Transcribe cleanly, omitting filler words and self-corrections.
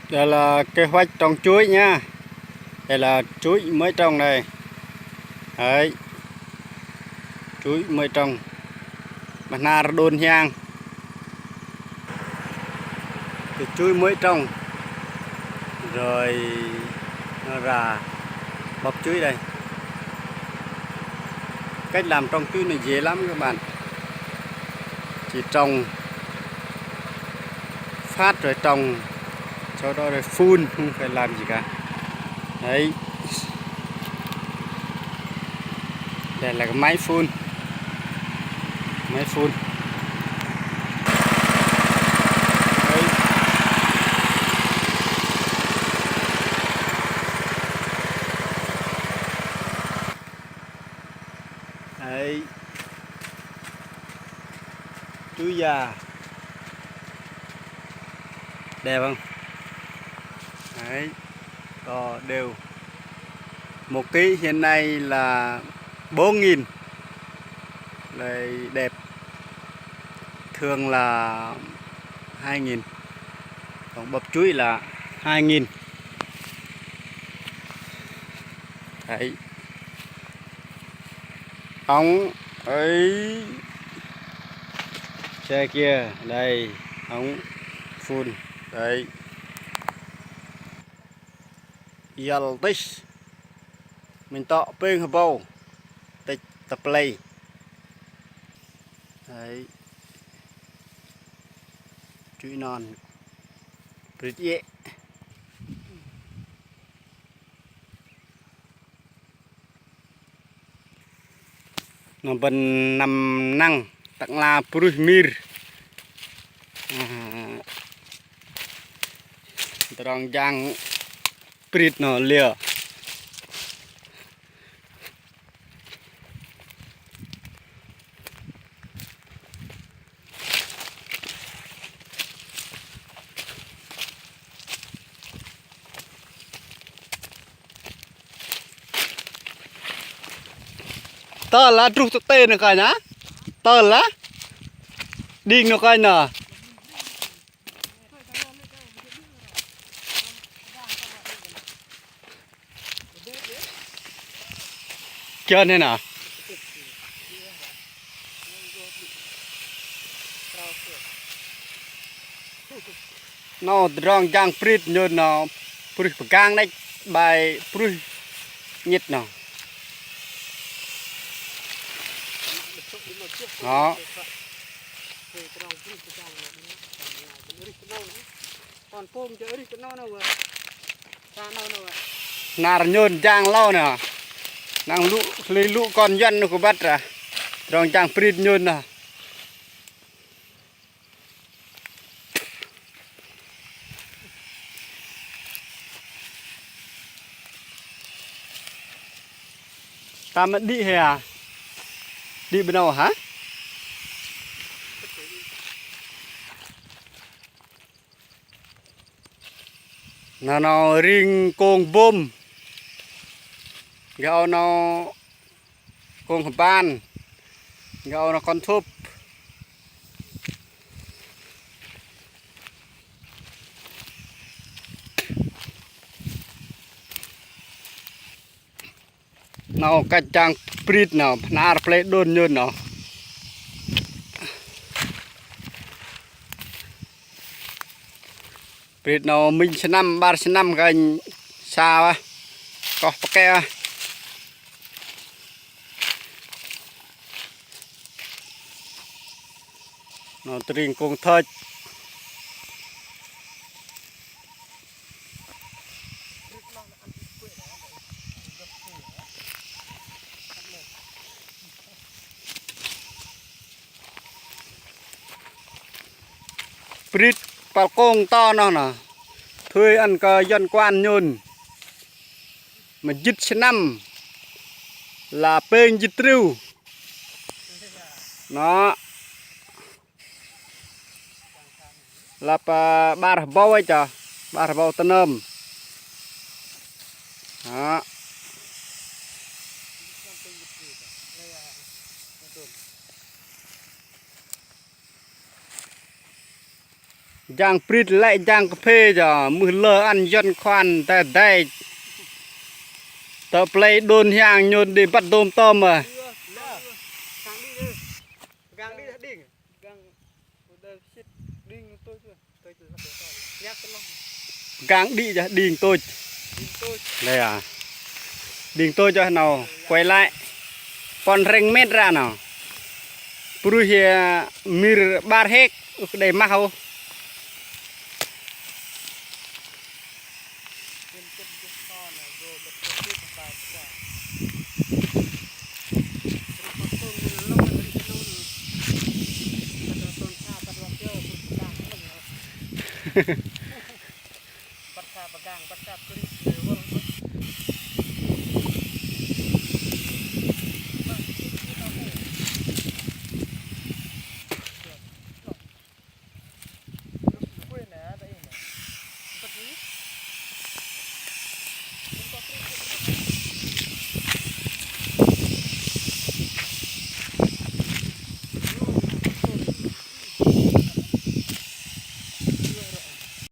Đây là kế hoạch trồng chuối nha. Đây là chuối mới trồng này. Đấy. Chuối mới trồng. Bản na đôn nhang. Cái chuối mới trồng. Rồi nó ra bắp chuối đây. Cách làm trồng chuối này dễ lắm các bạn. Chỉ trồng phát rồi trồng, sau đó rồi phun, không phải làm gì cả. Đấy. Đây là cái máy phun. Máy phun. Đấy. Đấy. Chuối già. Đẹp không? Đấy. To đều. 1 ký hiện nay là 4.000. Đây đẹp. Thường là 2.000. Còn bắp chuối là 2.000. Đấy. Ống ấy. Xe kia, đây, ống phun, đấy. Yal tích. Mình tọ bên hợp bầu. Tích tập play. Đấy. Chuối non. Rít dễ. Nó vẫn nằm năng. Tặng là Prusmir. Terang jang prit nó lìa. Tơ là trục tê nữa cả nhá. Tơ là đi nó coi nè. Chơi này nè. Nó rong giang prit như nó prit gang đấy bài prit nhiệt nào. Đó. Nà nhơn giang lâu nè. Nàng lũ lấy lũ con dân nó có bắt ra. Rong giang prit nhơn nè. Ta mất đi hè à? Đi bên đâu hả? Nó riêng con bôm. Gạo nó con ban. Gạo nó con thúp. Nó cách trang prit nào, nà play đôn nhơn nào. Prit nào mình sẽ năm, 3 năm gần xa á. Có pakai á. Nó riêng con thơi. Prit balkon to nó nè. Thuê ăn cờ dân quan nhôn. Mà dứt xe năm là bên dứt rưu. Nó là ba bầu ấy chà. Ba bầu tân âm. Đó. giang prit lại giang cà phê giờ mưa lơ ăn dân khoan tại đây tờ play đôn hàng nhôn đi bắt đôm tôm mà gang đi đỉnh gang đỉnh tôi nhắc cái lòng gang đi ra đình tôi đây à đình tôi cho nào quay lại con reng mét ra nào puru hia mir bar hek đây mắc không bắt xa bagang bắt xa